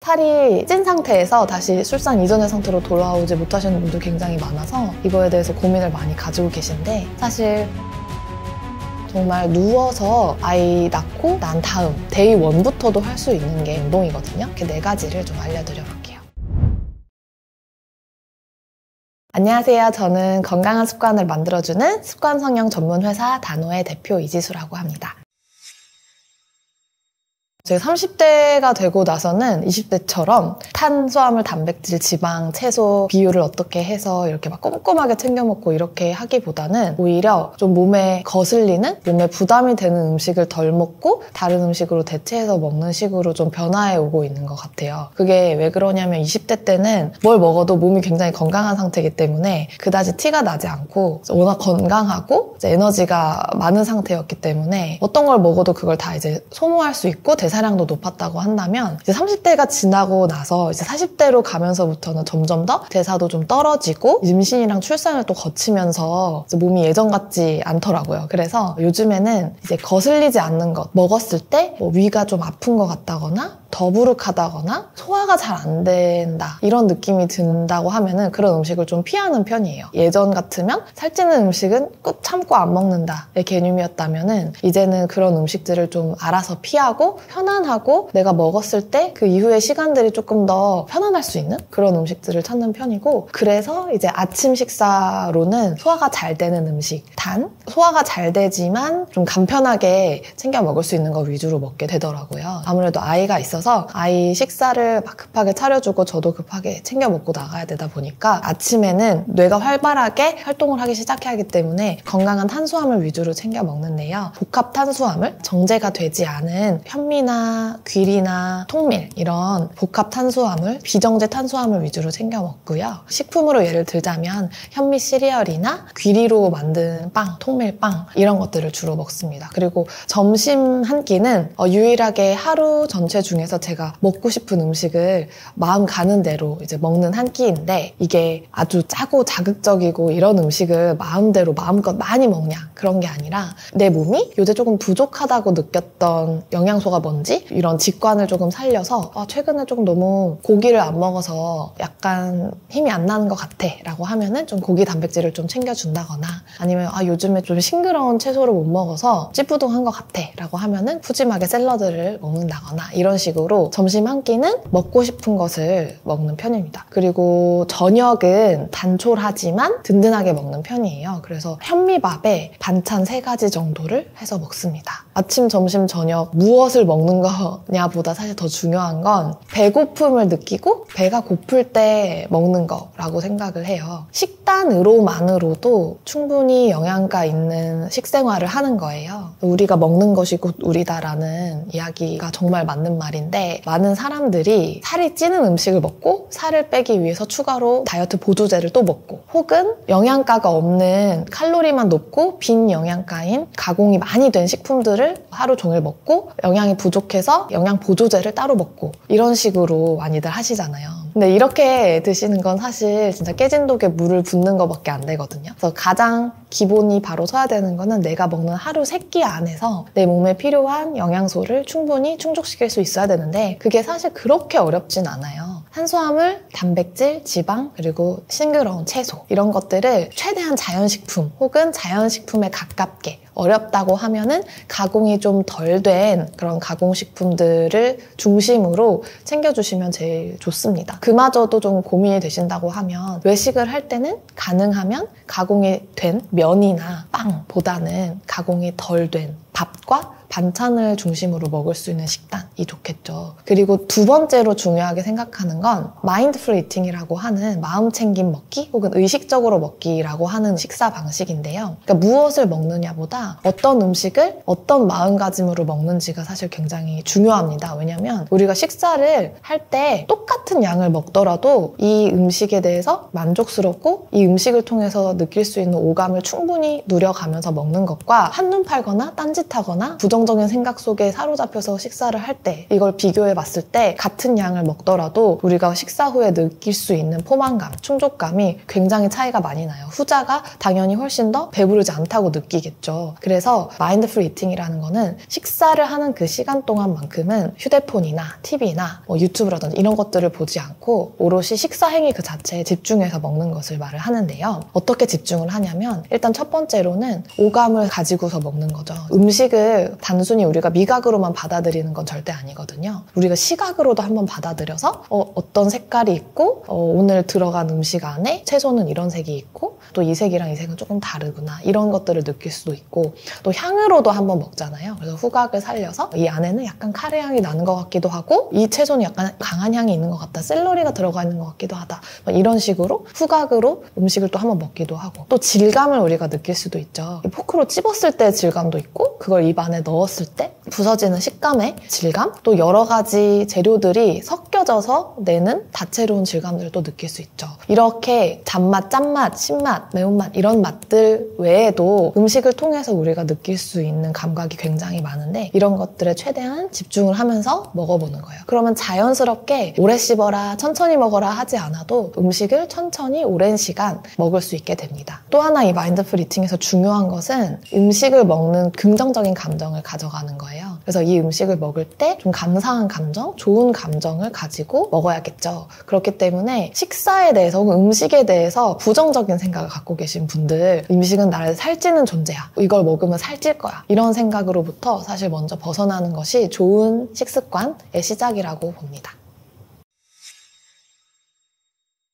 살이 찐 상태에서 다시 출산 이전의 상태로 돌아오지 못하시는 분도 굉장히 많아서 이거에 대해서 고민을 많이 가지고 계신데, 사실 정말 누워서 아이 낳고 난 다음 데이 1부터도 할 수 있는 게 운동이거든요. 이렇게 4가지를 좀 알려드려 볼게요. 안녕하세요. 저는 건강한 습관을 만들어주는 습관성형 전문 회사 다노의 대표 이지수라고 합니다. 제가 30대가 되고 나서는 20대처럼 탄수화물, 단백질, 지방, 채소 비율을 어떻게 해서 이렇게 막 꼼꼼하게 챙겨 먹고 이렇게 하기보다는 오히려 좀 몸에 거슬리는, 몸에 부담이 되는 음식을 덜 먹고 다른 음식으로 대체해서 먹는 식으로 좀 변화해 오고 있는 것 같아요. 그게 왜 그러냐면 20대 때는 뭘 먹어도 몸이 굉장히 건강한 상태이기 때문에 그다지 티가 나지 않고 워낙 건강하고 에너지가 많은 상태였기 때문에 어떤 걸 먹어도 그걸 다 이제 소모할 수 있고 대사량도 높았다고 한다면, 이제 30대가 지나고 나서 이제 40대로 가면서부터는 점점 더 대사도 좀 떨어지고 임신이랑 출산을 또 거치면서 이제 몸이 예전 같지 않더라고요. 그래서 요즘에는 이제 거슬리지 않는 것, 먹었을 때 뭐 위가 좀 아픈 것 같다거나 더부룩하다거나 소화가 잘 안 된다 이런 느낌이 든다고 하면은 그런 음식을 좀 피하는 편이에요. 예전 같으면 살찌는 음식은 꾹 참고 안 먹는다의 개념이었다면은 이제는 그런 음식들을 좀 알아서 피하고 편안하고 내가 먹었을 때 그 이후의 시간들이 조금 더 편안할 수 있는 그런 음식들을 찾는 편이고, 그래서 이제 아침 식사로는 소화가 잘 되는 음식, 단 소화가 잘 되지만 좀 간편하게 챙겨 먹을 수 있는 거 위주로 먹게 되더라고요. 아무래도 아이가 있어서 아이 식사를 막 급하게 차려주고 저도 급하게 챙겨 먹고 나가야 되다 보니까 아침에는 뇌가 활발하게 활동을 하기 시작해야 하기 때문에 건강한 탄수화물 위주로 챙겨 먹는데요. 복합 탄수화물, 정제가 되지 않은 현미나 귀리나 통밀 이런 복합 탄수화물, 비정제 탄수화물 위주로 챙겨 먹고요. 식품으로 예를 들자면 현미 시리얼이나 귀리로 만든 빵, 통밀빵 이런 것들을 주로 먹습니다. 그리고 점심 한 끼는 유일하게 하루 전체 중에서 제가 먹고 싶은 음식을 마음 가는 대로 이제 먹는 한 끼인데, 이게 아주 짜고 자극적이고 이런 음식을 마음대로 마음껏 많이 먹냐 그런 게 아니라 내 몸이 요새 조금 부족하다고 느꼈던 영양소가 뭔지 이런 직관을 조금 살려서 최근에 조금 너무 고기를 안 먹어서 약간 힘이 안 나는 것 같아 라고 하면은 좀 고기 단백질을 좀 챙겨준다거나, 아니면 요즘에 좀 싱그러운 채소를 못 먹어서 찌뿌둥한 것 같아 라고 하면은 푸짐하게 샐러드를 먹는다거나 이런 식으로 점심 한 끼는 먹고 싶은 것을 먹는 편입니다. 그리고 저녁은 단촐하지만 든든하게 먹는 편이에요. 그래서 현미밥에 반찬 3가지 정도를 해서 먹습니다. 아침, 점심, 저녁 무엇을 먹는 거냐보다 사실 더 중요한 건 배고픔을 느끼고 배가 고플 때 먹는 거라고 생각을 해요. 식단으로만으로도 충분히 영양가 있는 식생활을 하는 거예요. 우리가 먹는 것이 곧 우리다라는 이야기가 정말 맞는 말인데, 많은 사람들이 살이 찌는 음식을 먹고 살을 빼기 위해서 추가로 다이어트 보조제를 또 먹고, 혹은 영양가가 없는 칼로리만 높고 빈 영양가인 가공이 많이 된 식품들을 하루 종일 먹고 영양이 부족해서 영양 보조제를 따로 먹고 이런 식으로 많이들 하시잖아요. 근데 이렇게 드시는 건 사실 진짜 깨진 독에 물을 붓는 것밖에 안 되거든요. 그래서 가장 기본이 바로 서야 되는 거는 내가 먹는 하루 3끼 안에서 내 몸에 필요한 영양소를 충분히 충족시킬 수 있어야 되는데, 그게 사실 그렇게 어렵진 않아요. 탄수화물, 단백질, 지방, 그리고 싱그러운 채소 이런 것들을 최대한 자연식품 혹은 자연식품에 가깝게, 어렵다고 하면은 가공이 좀 덜 된 그런 가공식품들을 중심으로 챙겨주시면 제일 좋습니다. 그마저도 좀 고민이 되신다고 하면 외식을 할 때는 가능하면 가공이 된 면이나 빵보다는 가공이 덜 된 밥과 반찬을 중심으로 먹을 수 있는 식단이 좋겠죠. 그리고 2번째로 중요하게 생각하는 건 마인드풀 이팅이라고 하는 마음챙김 먹기 혹은 의식적으로 먹기라고 하는 식사 방식인데요. 그러니까 무엇을 먹느냐보다 어떤 음식을 어떤 마음가짐으로 먹는지가 사실 굉장히 중요합니다. 왜냐하면 우리가 식사를 할 때 똑같은 양을 먹더라도 이 음식에 대해서 만족스럽고 이 음식을 통해서 느낄 수 있는 오감을 충분히 누려가면서 먹는 것과 한눈 팔거나 딴짓하거나 부정 부정적인 생각 속에 사로잡혀서 식사를 할 때 이걸 비교해 봤을 때 같은 양을 먹더라도 우리가 식사 후에 느낄 수 있는 포만감, 충족감이 굉장히 차이가 많이 나요. 후자가 당연히 훨씬 더 배부르지 않다고 느끼겠죠. 그래서 마인드풀 이팅이라는 거는 식사를 하는 그 시간 동안만큼은 휴대폰이나 TV나 유튜브라든지 이런 것들을 보지 않고 오롯이 식사 행위 그 자체에 집중해서 먹는 것을 말을 하는데요. 어떻게 집중을 하냐면 일단 첫 번째로는 오감을 가지고서 먹는 거죠. 음식을 단순히 우리가 미각으로만 받아들이는 건 절대 아니거든요. 우리가 시각으로도 한번 받아들여서 어떤 색깔이 있고 오늘 들어간 음식 안에 채소는 이런 색이 있고 또 이 색이랑 이 색은 조금 다르구나 이런 것들을 느낄 수도 있고 또 향으로도 한번 먹잖아요. 그래서 후각을 살려서 이 안에는 약간 카레 향이 나는 것 같기도 하고 이 채소는 약간 강한 향이 있는 것 같다. 샐러리가 들어가 있는 것 같기도 하다. 이런 식으로 후각으로 음식을 또 한번 먹기도 하고 또 질감을 우리가 느낄 수도 있죠. 포크로 찝었을 때 질감도 있고 그걸 입 안에 넣었을 때 부서지는 식감의 질감 또 여러 가지 재료들이 섞여져서 내는 다채로운 질감들을 또 느낄 수 있죠. 이렇게 단맛, 짠맛, 신맛, 매운맛 이런 맛들 외에도 음식을 통해서 우리가 느낄 수 있는 감각이 굉장히 많은데 이런 것들에 최대한 집중을 하면서 먹어보는 거예요. 그러면 자연스럽게 오래 씹어라, 천천히 먹어라 하지 않아도 음식을 천천히 오랜 시간 먹을 수 있게 됩니다. 또 하나 이 마인드풀 이팅에서 중요한 것은 음식을 먹는 긍정적인 감정을 가져가는 거예요. 그래서 이 음식을 먹을 때 좀 감사한 감정, 좋은 감정을 가지고 먹어야겠죠. 그렇기 때문에 식사에 대해서 혹은 음식에 대해서 부정적인 생각을 갖고 계신 분들 음식은 나를 살찌는 존재야. 이걸 먹으면 살찔 거야. 이런 생각으로부터 사실 먼저 벗어나는 것이 좋은 식습관의 시작이라고 봅니다.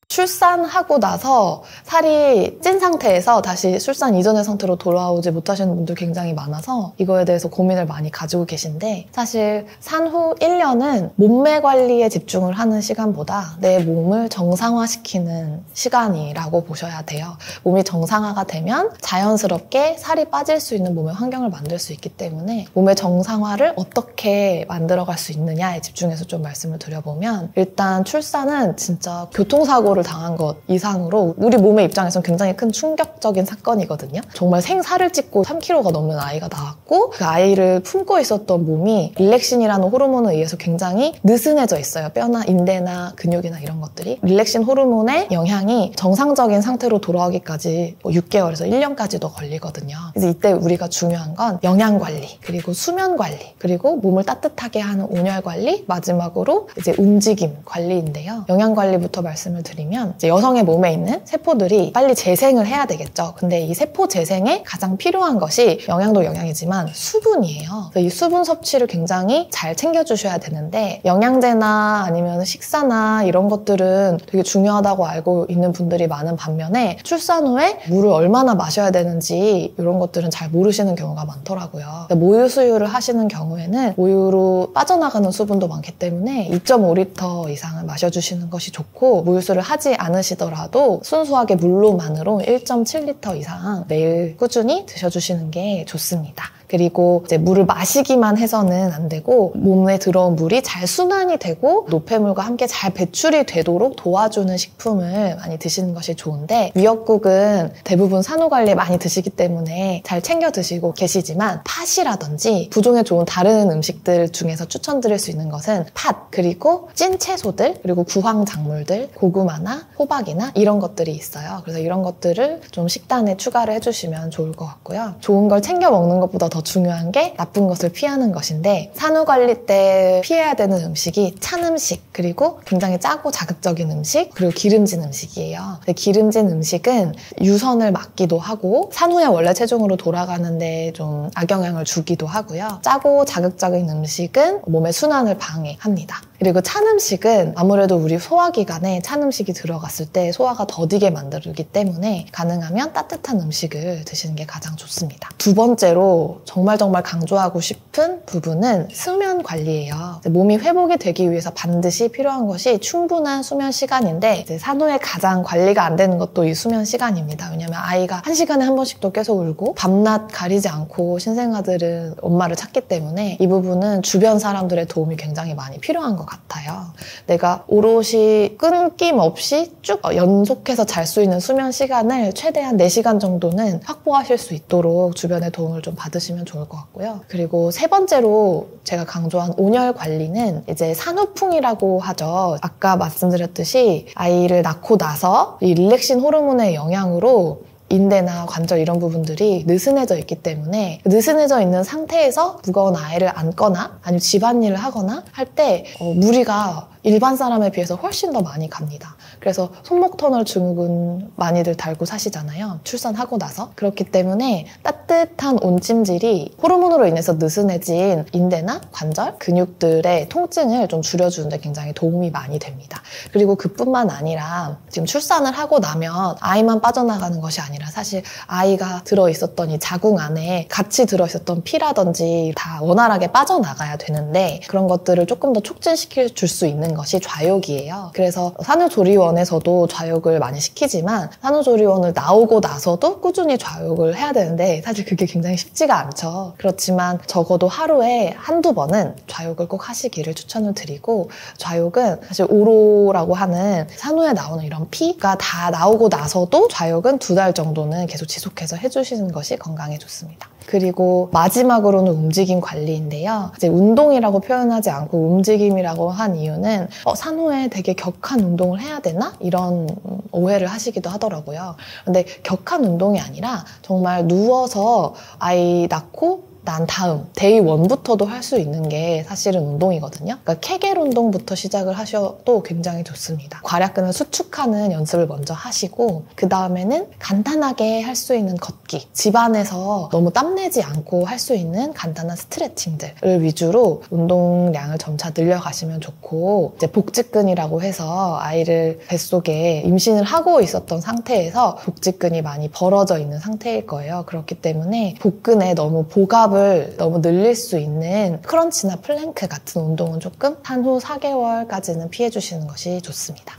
출산하고 나서 살이 찐 상태에서 다시 출산 이전의 상태로 돌아오지 못하시는 분들 굉장히 많아서 이거에 대해서 고민을 많이 가지고 계신데 사실 산후 1년은 몸매 관리에 집중을 하는 시간보다 내 몸을 정상화시키는 시간이라고 보셔야 돼요. 몸이 정상화가 되면 자연스럽게 살이 빠질 수 있는 몸의 환경을 만들 수 있기 때문에 몸의 정상화를 어떻게 만들어갈 수 있느냐에 집중해서 좀 말씀을 드려보면 일단 출산은 진짜 교통사고를 당한 것 이상으로 우리 몸의 입장에서는 굉장히 큰 충격적인 사건이거든요. 정말 생살을 찢고 3kg가 넘는 아이가 나왔고 그 아이를 품고 있었던 몸이 릴렉신이라는 호르몬에 의해서 굉장히 느슨해져 있어요. 뼈나 인대나 근육이나 이런 것들이. 릴렉신 호르몬의 영향이 정상적인 상태로 돌아오기까지 6개월에서 1년까지도 걸리거든요. 그래서 이때 우리가 중요한 건 영양 관리, 그리고 수면 관리, 그리고 몸을 따뜻하게 하는 온열 관리, 마지막으로 이제 움직임 관리인데요. 영양 관리부터 말씀을 드리면 이제 여성의 몸에 있는 세포들이 빨리 재생을 해야 되겠죠. 근데 이 세포 재생에 가장 필요한 것이 영양도 영양이지만 수분이에요. 이 수분 섭취를 굉장히 잘 챙겨주셔야 되는데 영양제나 아니면 식사나 이런 것들은 되게 중요하다고 알고 있는 분들이 많은 반면에 출산 후에 물을 얼마나 마셔야 되는지 이런 것들은 잘 모르시는 경우가 많더라고요. 모유 수유를 하시는 경우에는 모유로 빠져나가는 수분도 많기 때문에 2.5리터 이상을 마셔주시는 것이 좋고 모유수를 하지 않으시더라도 순수하게 물로만으로 1.7리터 이상 매일 꾸준히 드셔주시는 게 좋습니다. 그리고 이제 물을 마시기만 해서는 안 되고 몸에 들어온 물이 잘 순환이 되고 노폐물과 함께 잘 배출이 되도록 도와주는 식품을 많이 드시는 것이 좋은데 미역국은 대부분 산후관리에 많이 드시기 때문에 잘 챙겨 드시고 계시지만 팥이라든지 부종에 좋은 다른 음식들 중에서 추천드릴 수 있는 것은 팥 그리고 찐 채소들 그리고 구황작물들 고구마나 호박이나 이런 것들이 있어요. 그래서 이런 것들을 좀 식단에 추가를 해주시면 좋을 것 같고요. 좋은 걸 챙겨 먹는 것보다 더 중요한 게 나쁜 것을 피하는 것인데 산후관리 때 피해야 되는 음식이 찬 음식 그리고 굉장히 짜고 자극적인 음식 그리고 기름진 음식이에요. 근데 기름진 음식은 유선을 막기도 하고 산후에 원래 체중으로 돌아가는데 좀 악영향을 주기도 하고요. 짜고 자극적인 음식은 몸의 순환을 방해합니다. 그리고 찬 음식은 아무래도 우리 소화기관에 찬 음식이 들어갔을 때 소화가 더디게 만들기 때문에 가능하면 따뜻한 음식을 드시는 게 가장 좋습니다. 두 번째로 정말 강조하고 싶은 부분은 수면 관리예요. 몸이 회복이 되기 위해서 반드시 필요한 것이 충분한 수면 시간인데 이제 산후에 가장 관리가 안 되는 것도 이 수면 시간입니다. 왜냐면 아이가 1시간에 한 번씩도 계속 울고 밤낮 가리지 않고 신생아들은 엄마를 찾기 때문에 이 부분은 주변 사람들의 도움이 굉장히 많이 필요한 것 같아요. 같아요. 내가 오롯이 끊김없이 쭉 연속해서 잘 수 있는 수면 시간을 최대한 4시간 정도는 확보하실 수 있도록 주변의 도움을 좀 받으시면 좋을 것 같고요. 그리고 세 번째로 제가 강조한 온열 관리는 이제 산후풍이라고 하죠. 아까 말씀드렸듯이 아이를 낳고 나서 이 릴렉신 호르몬의 영향으로 인대나 관절 이런 부분들이 느슨해져 있기 때문에 느슨해져 있는 상태에서 무거운 아이를 안거나 아니면 집안일을 하거나 할 때 무리가 일반 사람에 비해서 훨씬 더 많이 갑니다. 그래서 손목 터널 증후군 많이들 달고 사시잖아요. 출산하고 나서. 그렇기 때문에 따뜻한 온찜질이 호르몬으로 인해서 느슨해진 인대나 관절, 근육들의 통증을 좀 줄여주는 데 굉장히 도움이 많이 됩니다. 그리고 그뿐만 아니라 지금 출산을 하고 나면 아이만 빠져나가는 것이 아니라 사실 아이가 들어있었던 이 자궁 안에 같이 들어있었던 피라든지 다 원활하게 빠져나가야 되는데 그런 것들을 조금 더 촉진시켜 줄 수 있는 것이 좌욕이에요. 그래서 산후조리원에서도 좌욕을 많이 시키지만 산후조리원을 나오고 나서도 꾸준히 좌욕을 해야 되는데 사실 그게 굉장히 쉽지가 않죠. 그렇지만 적어도 하루에 한두 번은 좌욕을 꼭 하시기를 추천을 드리고 좌욕은 사실 오로라고 하는 산후에 나오는 이런 피가 다 나오고 나서도 좌욕은 2달 정도는 계속 지속해서 해주시는 것이 건강에 좋습니다. 그리고 마지막으로는 움직임 관리인데요. 이제 운동이라고 표현하지 않고 움직임이라고 한 이유는 산후에 되게 격한 운동을 해야 되나? 이런 오해를 하시기도 하더라고요. 근데 격한 운동이 아니라 정말 누워서 아이 낳고 난 다음 데이 1부터도 할 수 있는 게 사실은 운동이거든요. 그러니까 케겔 운동부터 시작을 하셔도 굉장히 좋습니다. 괄약근을 수축하는 연습을 먼저 하시고 그 다음에는 간단하게 할 수 있는 걷기, 집안에서 너무 땀내지 않고 할 수 있는 간단한 스트레칭들을 위주로 운동량을 점차 늘려가시면 좋고 이제 복직근이라고 해서 아이를 뱃속에 임신을 하고 있었던 상태에서 복직근이 많이 벌어져 있는 상태일 거예요. 그렇기 때문에 복근에 너무 복압을 너무 늘릴 수 있는 크런치나 플랭크 같은 운동은 조금 산후 4개월까지는 피해주시는 것이 좋습니다.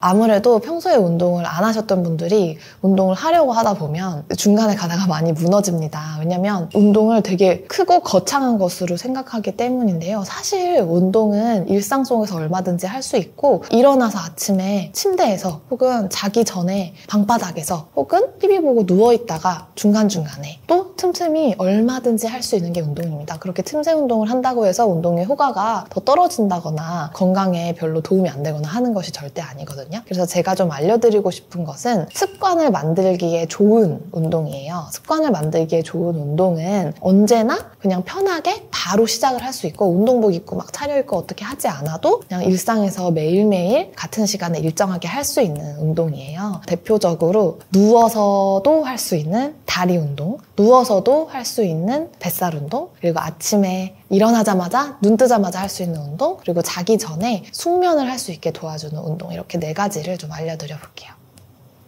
아무래도 평소에 운동을 안 하셨던 분들이 운동을 하려고 하다 보면 중간에 가다가 많이 무너집니다. 왜냐면 운동을 되게 크고 거창한 것으로 생각하기 때문인데요. 사실 운동은 일상 속에서 얼마든지 할 수 있고 일어나서 아침에 침대에서 혹은 자기 전에 방바닥에서 혹은 TV 보고 누워있다가 중간중간에 또 틈틈이 얼마든지 할 수 있는 게 운동입니다. 그렇게 틈새 운동을 한다고 해서 운동의 효과가 더 떨어진다거나 건강에 별로 도움이 안 되거나 하는 것이 절대 아니거든요. 그래서 제가 좀 알려드리고 싶은 것은 습관을 만들기에 좋은 운동이에요. 습관을 만들기에 좋은 운동은 언제나 그냥 편하게 바로 시작을 할 수 있고 운동복 입고 막 차려입고 어떻게 하지 않아도 그냥 일상에서 매일매일 같은 시간에 일정하게 할 수 있는 운동이에요. 대표적으로 누워서도 할 수 있는 다리 운동, 누워서도 할 수 있는 뱃살 운동, 그리고 아침에 일어나자마자 눈 뜨자마자 할 수 있는 운동, 그리고 자기 전에 숙면을 할 수 있게 도와주는 운동, 이렇게 4가지를 좀 알려드려 볼게요.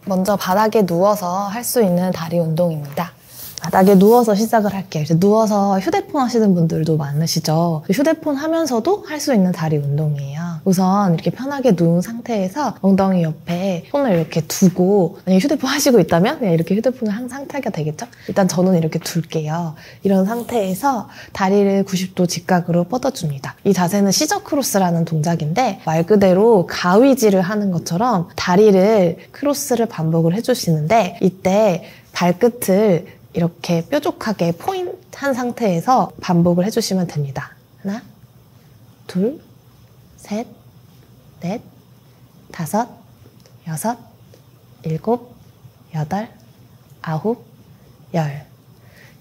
먼저 바닥에 누워서 할 수 있는 다리 운동입니다. 바닥에 누워서 시작을 할게요. 이제 누워서 휴대폰 하시는 분들도 많으시죠. 휴대폰 하면서도 할 수 있는 다리 운동이에요. 우선 이렇게 편하게 누운 상태에서 엉덩이 옆에 손을 이렇게 두고 만약에 휴대폰 하시고 있다면 그냥 이렇게 휴대폰을 한 상태가 되겠죠? 일단 저는 이렇게 둘게요. 이런 상태에서 다리를 90도 직각으로 뻗어줍니다. 이 자세는 시저 크로스라는 동작인데 말 그대로 가위질을 하는 것처럼 다리를 크로스를 반복을 해주시는데 이때 발끝을 이렇게 뾰족하게 포인트한 상태에서 반복을 해주시면 됩니다. 하나, 둘, 셋, 넷, 다섯, 여섯, 일곱, 여덟, 아홉, 열.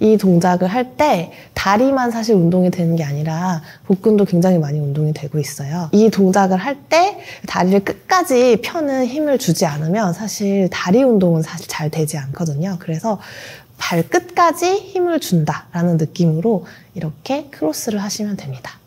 이 동작을 할 때 다리만 사실 운동이 되는 게 아니라 복근도 굉장히 많이 운동이 되고 있어요. 이 동작을 할 때 다리를 끝까지 펴는 힘을 주지 않으면 사실 다리 운동은 사실 잘 되지 않거든요. 그래서 발끝까지 힘을 준다라는 느낌으로 이렇게 크로스를 하시면 됩니다.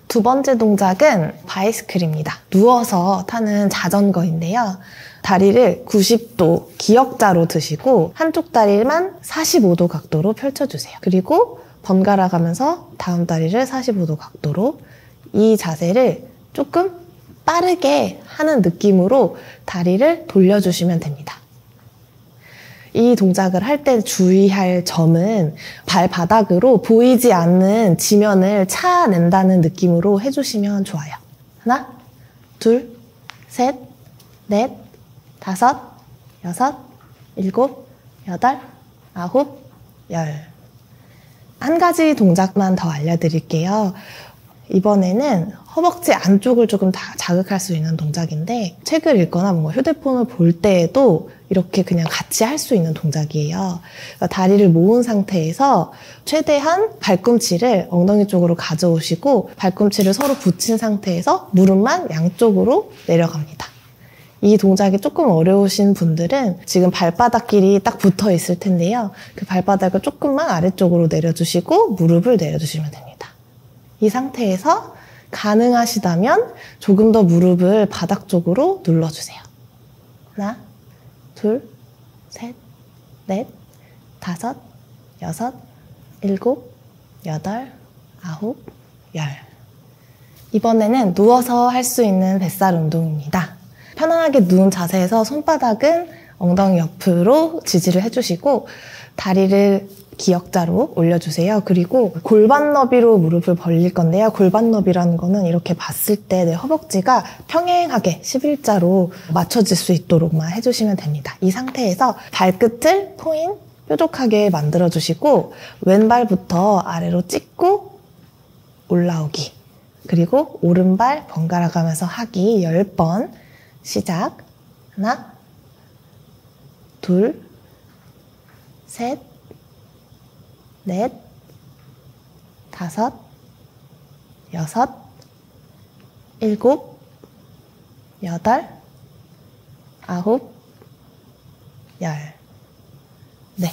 두 번째 동작은 바이스클입니다. 누워서 타는 자전거인데요. 다리를 90도 기역자로 드시고 한쪽 다리만 45도 각도로 펼쳐주세요. 그리고 번갈아 가면서 다음 다리를 45도 각도로 이 자세를 조금 빠르게 하는 느낌으로 다리를 돌려주시면 됩니다. 이 동작을 할 때 주의할 점은 발바닥으로 보이지 않는 지면을 차낸다는 느낌으로 해주시면 좋아요. 하나, 둘, 셋, 넷, 다섯, 여섯, 일곱, 여덟, 아홉, 열. 한 가지 동작만 더 알려드릴게요. 이번에는 허벅지 안쪽을 조금 자극할 수 있는 동작인데 책을 읽거나 뭔가 휴대폰을 볼 때에도 이렇게 그냥 같이 할 수 있는 동작이에요. 그러니까 다리를 모은 상태에서 최대한 발꿈치를 엉덩이 쪽으로 가져오시고 발꿈치를 서로 붙인 상태에서 무릎만 양쪽으로 내려갑니다. 이 동작이 조금 어려우신 분들은 지금 발바닥끼리 딱 붙어 있을 텐데요. 그 발바닥을 조금만 아래쪽으로 내려주시고 무릎을 내려주시면 됩니다. 이 상태에서 가능하시다면 조금 더 무릎을 바닥 쪽으로 눌러주세요. 하나, 둘, 셋, 넷, 다섯, 여섯, 일곱, 여덟, 아홉, 열. 이번에는 누워서 할 수 있는 뱃살 운동입니다. 편안하게 누운 자세에서 손바닥은 엉덩이 옆으로 지지를 해주시고 다리를 기역자로 올려주세요. 그리고 골반 너비로 무릎을 벌릴 건데요. 골반 너비라는 거는 이렇게 봤을 때 내 허벅지가 평행하게 11자로 맞춰질 수 있도록만 해주시면 됩니다. 이 상태에서 발끝을 포인 뾰족하게 만들어주시고 왼발부터 아래로 찍고 올라오기, 그리고 오른발 번갈아 가면서 하기 10번 시작. 하나, 둘, 셋, 넷, 다섯, 여섯, 일곱, 여덟, 아홉, 열. 네.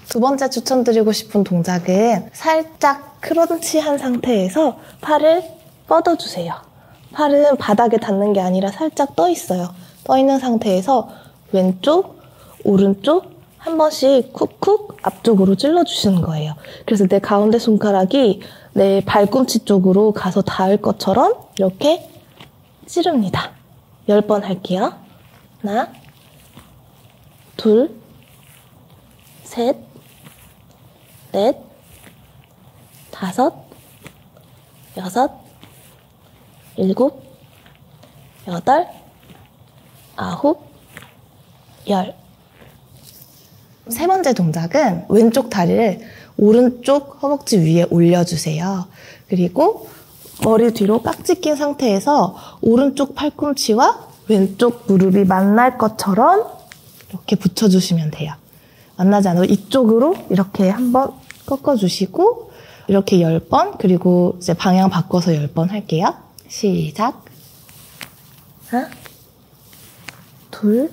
두 번째 추천드리고 싶은 동작은 살짝 크런치한 상태에서 팔을 뻗어주세요. 팔은 바닥에 닿는 게 아니라 살짝 떠 있어요. 떠 있는 상태에서 왼쪽, 오른쪽 한 번씩 쿡쿡 앞쪽으로 찔러주시는 거예요. 그래서 내 가운데 손가락이 내 발꿈치 쪽으로 가서 닿을 것처럼 이렇게 찌릅니다. 10번 할게요. 하나, 둘, 셋, 넷, 다섯, 여섯, 일곱, 여덟, 아홉, 열. 세 번째 동작은 왼쪽 다리를 오른쪽 허벅지 위에 올려주세요. 그리고 머리 뒤로 깍지 낀 상태에서 오른쪽 팔꿈치와 왼쪽 무릎이 만날 것처럼 이렇게 붙여주시면 돼요. 만나지 않아도 이쪽으로 이렇게 한번 꺾어주시고 이렇게 10번, 그리고 이제 방향 바꿔서 10번 할게요. 시작. 하나, 둘,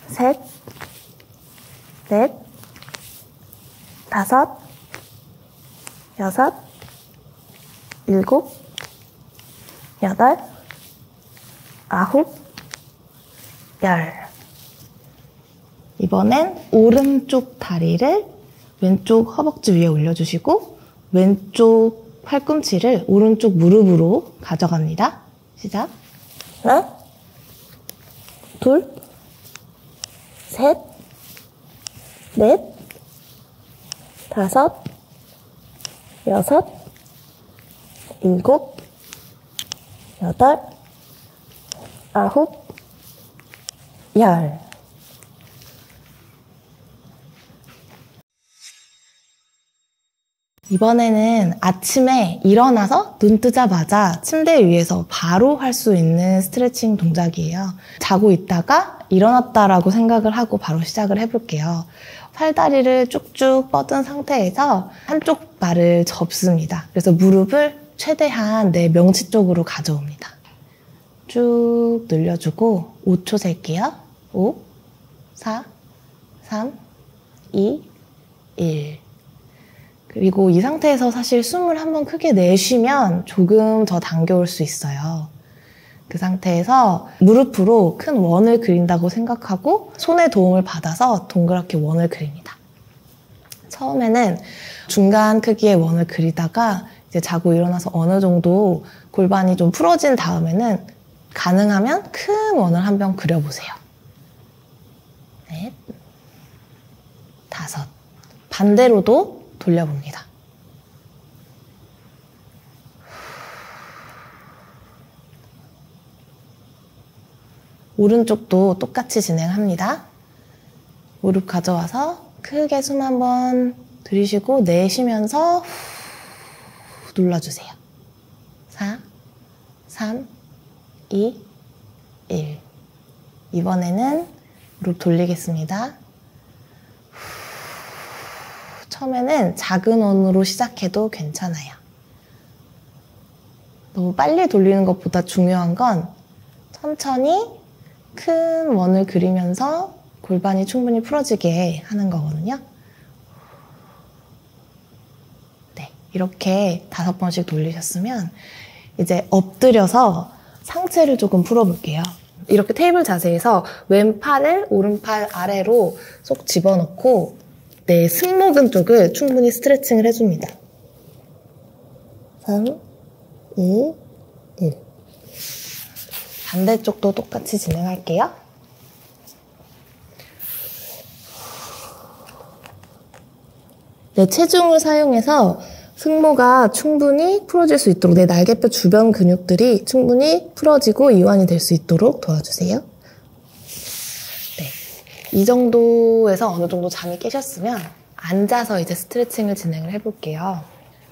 셋, 넷, 다섯, 여섯, 일곱, 여덟, 아홉, 열. 이번엔 오른쪽 다리를 왼쪽 허벅지 위에 올려주시고 왼쪽 팔꿈치를 오른쪽 무릎으로 가져갑니다. 시작. 하나, 둘, 셋, 넷, 다섯, 여섯, 일곱, 여덟, 아홉, 열. 이번에는 아침에 일어나서 눈 뜨자마자 침대 위에서 바로 할 수 있는 스트레칭 동작이에요. 자고 있다가 일어났다라고 생각을 하고 바로 시작을 해볼게요. 팔다리를 쭉쭉 뻗은 상태에서 한쪽 발을 접습니다. 그래서 무릎을 최대한 내 명치 쪽으로 가져옵니다. 쭉 늘려주고 5초 셀게요. 5, 4, 3, 2, 1. 그리고 이 상태에서 사실 숨을 한번 크게 내쉬면 조금 더 당겨올 수 있어요. 그 상태에서 무릎으로 큰 원을 그린다고 생각하고 손의 도움을 받아서 동그랗게 원을 그립니다. 처음에는 중간 크기의 원을 그리다가 이제 자고 일어나서 어느 정도 골반이 좀 풀어진 다음에는 가능하면 큰 원을 한 번 그려보세요. 넷, 다섯. 반대로도 돌려봅니다. 오른쪽도 똑같이 진행합니다. 무릎 가져와서 크게 숨 한번 들이쉬고 내쉬면서 눌러주세요. 4, 3, 2, 1. 이번에는 무릎 돌리겠습니다. 처음에는 작은 원으로 시작해도 괜찮아요. 너무 빨리 돌리는 것보다 중요한 건 천천히 큰 원을 그리면서 골반이 충분히 풀어지게 하는 거거든요. 네, 이렇게 5번씩 돌리셨으면 이제 엎드려서 상체를 조금 풀어볼게요. 이렇게 테이블 자세에서 왼팔을 오른팔 아래로 쏙 집어넣고 내 승모근 쪽을 충분히 스트레칭을 해줍니다. 3, 2, 1. 반대쪽도 똑같이 진행할게요. 내 체중을 사용해서 승모가 충분히 풀어질 수 있도록 내 날개뼈 주변 근육들이 충분히 풀어지고 이완이 될 수 있도록 도와주세요. 네, 이 정도에서 어느 정도 잠이 깨셨으면 앉아서 이제 스트레칭을 진행을 해볼게요.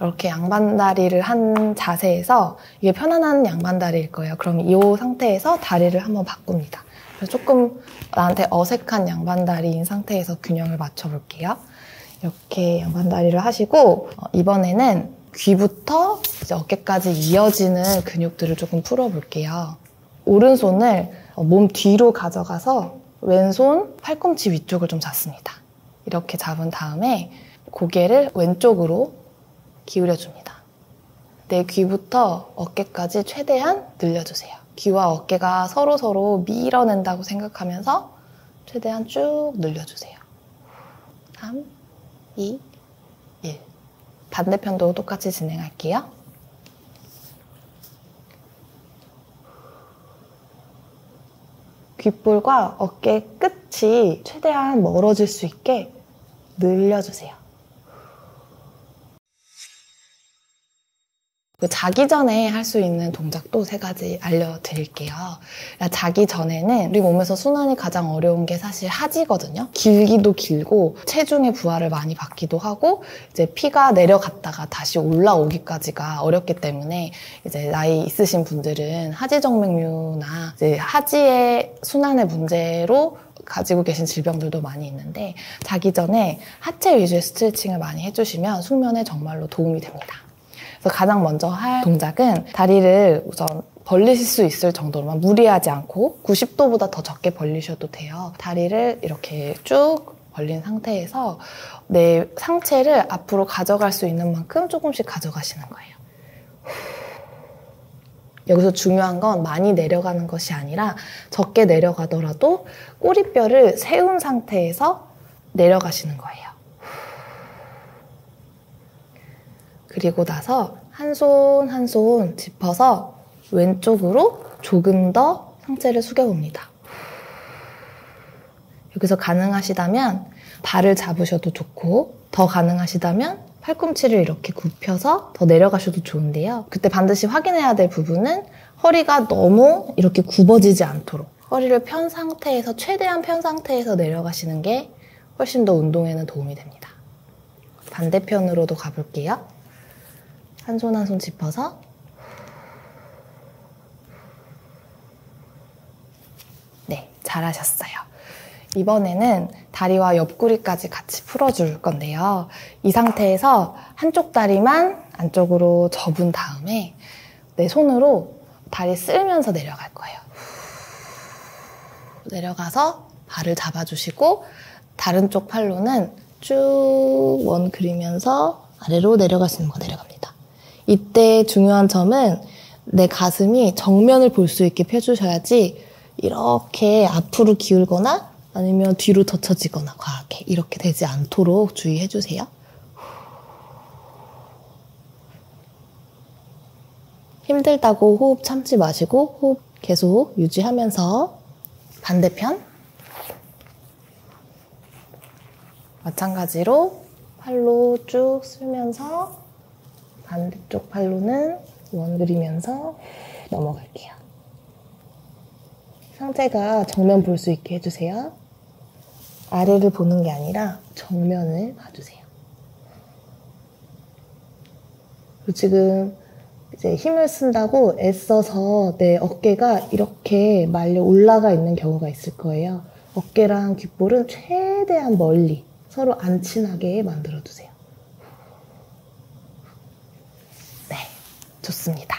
이렇게 양반다리를 한 자세에서 이게 편안한 양반다리일 거예요. 그럼 이 상태에서 다리를 한번 바꿉니다. 그래서 조금 나한테 어색한 양반다리인 상태에서 균형을 맞춰볼게요. 이렇게 양반다리를 하시고 이번에는 귀부터 이제 어깨까지 이어지는 근육들을 조금 풀어볼게요. 오른손을 몸 뒤로 가져가서 왼손 팔꿈치 위쪽을 좀 잡습니다. 이렇게 잡은 다음에 고개를 왼쪽으로 기울여줍니다. 내 귀부터 어깨까지 최대한 늘려주세요. 귀와 어깨가 서로 밀어낸다고 생각하면서 최대한 쭉 늘려주세요. 3, 2, 1. 반대편도 똑같이 진행할게요. 귓볼과 어깨 끝이 최대한 멀어질 수 있게 늘려주세요. 자기 전에 할 수 있는 동작도 3가지 알려드릴게요. 자기 전에는 우리 몸에서 순환이 가장 어려운 게 사실 하지거든요. 길기도 길고 체중의 부하를 많이 받기도 하고 이제 피가 내려갔다가 다시 올라오기까지가 어렵기 때문에 이제 나이 있으신 분들은 하지정맥류나 이제 하지의 순환의 문제로 가지고 계신 질병들도 많이 있는데 자기 전에 하체 위주의 스트레칭을 많이 해주시면 숙면에 정말로 도움이 됩니다. 그래서 가장 먼저 할 동작은 다리를 우선 벌리실 수 있을 정도로만 무리하지 않고 90도보다 더 적게 벌리셔도 돼요. 다리를 이렇게 쭉 벌린 상태에서 내 상체를 앞으로 가져갈 수 있는 만큼 조금씩 가져가시는 거예요. 여기서 중요한 건 많이 내려가는 것이 아니라 적게 내려가더라도 꼬리뼈를 세운 상태에서 내려가시는 거예요. 그리고 나서 한 손 한 손 짚어서 왼쪽으로 조금 더 상체를 숙여봅니다. 여기서 가능하시다면 발을 잡으셔도 좋고 더 가능하시다면 팔꿈치를 이렇게 굽혀서 더 내려가셔도 좋은데요. 그때 반드시 확인해야 될 부분은 허리가 너무 이렇게 굽어지지 않도록 허리를 편 상태에서 최대한 편 상태에서 내려가시는 게 훨씬 더 운동에는 도움이 됩니다. 반대편으로도 가볼게요. 한 손 한 손 짚어서 네, 잘하셨어요. 이번에는 다리와 옆구리까지 같이 풀어줄 건데요. 이 상태에서 한쪽 다리만 안쪽으로 접은 다음에 내 손으로 다리 쓸면서 내려갈 거예요. 내려가서 발을 잡아주시고 다른 쪽 팔로는 쭉 원 그리면서 아래로 내려가시는 거 내려갑니다. 이때 중요한 점은 내 가슴이 정면을 볼 수 있게 펴주셔야지 이렇게 앞으로 기울거나 아니면 뒤로 젖혀지거나 과하게 이렇게 되지 않도록 주의해주세요. 힘들다고 호흡 참지 마시고 호흡 계속 유지하면서 반대편 마찬가지로 팔로 쭉 쓸면서 반대쪽 팔로는 원 그리면서 넘어갈게요. 상체가 정면 볼 수 있게 해주세요. 아래를 보는 게 아니라 정면을 봐주세요. 그리고 지금 이제 힘을 쓴다고 애써서 내 어깨가 이렇게 말려 올라가 있는 경우가 있을 거예요. 어깨랑 귓볼은 최대한 멀리 서로 안 친하게 만들어두세요. 네, 좋습니다.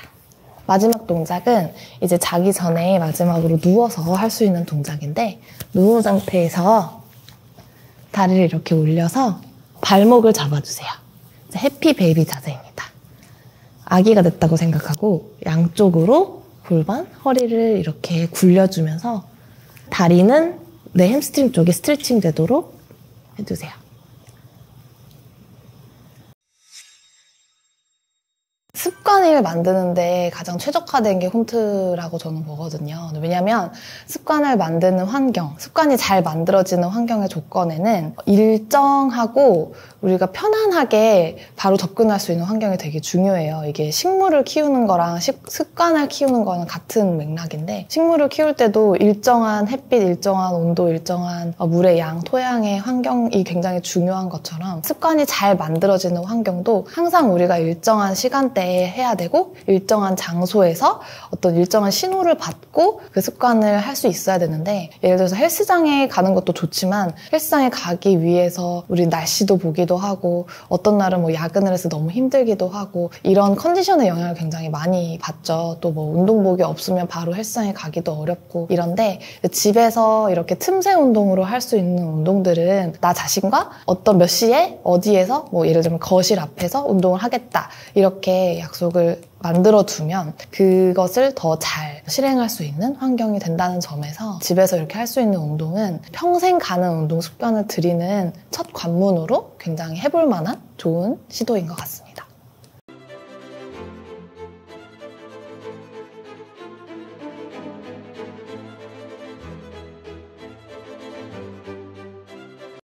마지막 동작은 이제 자기 전에 마지막으로 누워서 할 수 있는 동작인데, 누운 상태에서 다리를 이렇게 올려서 발목을 잡아주세요. 해피 베이비 자세입니다. 아기가 됐다고 생각하고 양쪽으로 골반, 허리를 이렇게 굴려주면서 다리는 내 햄스트링 쪽에 스트레칭 되도록 해주세요. 습관을 만드는데 가장 최적화된 게 홈트라고 저는 보거든요. 왜냐면 습관을 만드는 환경, 습관이 잘 만들어지는 환경의 조건에는 일정하고 우리가 편안하게 바로 접근할 수 있는 환경이 되게 중요해요. 이게 식물을 키우는 거랑 습관을 키우는 거는 같은 맥락인데, 식물을 키울 때도 일정한 햇빛, 일정한 온도, 일정한 물의 양, 토양의 환경이 굉장히 중요한 것처럼 습관이 잘 만들어지는 환경도 항상 우리가 일정한 시간대에 해야 되고 일정한 장소에서 어떤 일정한 신호를 받고 그 습관을 할 수 있어야 되는데, 예를 들어서 헬스장에 가는 것도 좋지만 헬스장에 가기 위해서 우리 날씨도 보기도 하고 어떤 날은 뭐 야근을 해서 너무 힘들기도 하고 이런 컨디션의 영향을 굉장히 많이 받죠. 또 뭐 운동복이 없으면 바로 헬스장에 가기도 어렵고 이런데, 집에서 이렇게 틈새 운동으로 할 수 있는 운동들은 나 자신과 어떤 몇 시에 어디에서 뭐 예를 들면 거실 앞에서 운동을 하겠다 이렇게 약속을 만들어두면 그것을 더 잘 실행할 수 있는 환경이 된다는 점에서 집에서 이렇게 할 수 있는 운동은 평생 가는 운동 습관을 들이는 첫 관문으로 굉장히 해볼 만한 좋은 시도인 것 같습니다.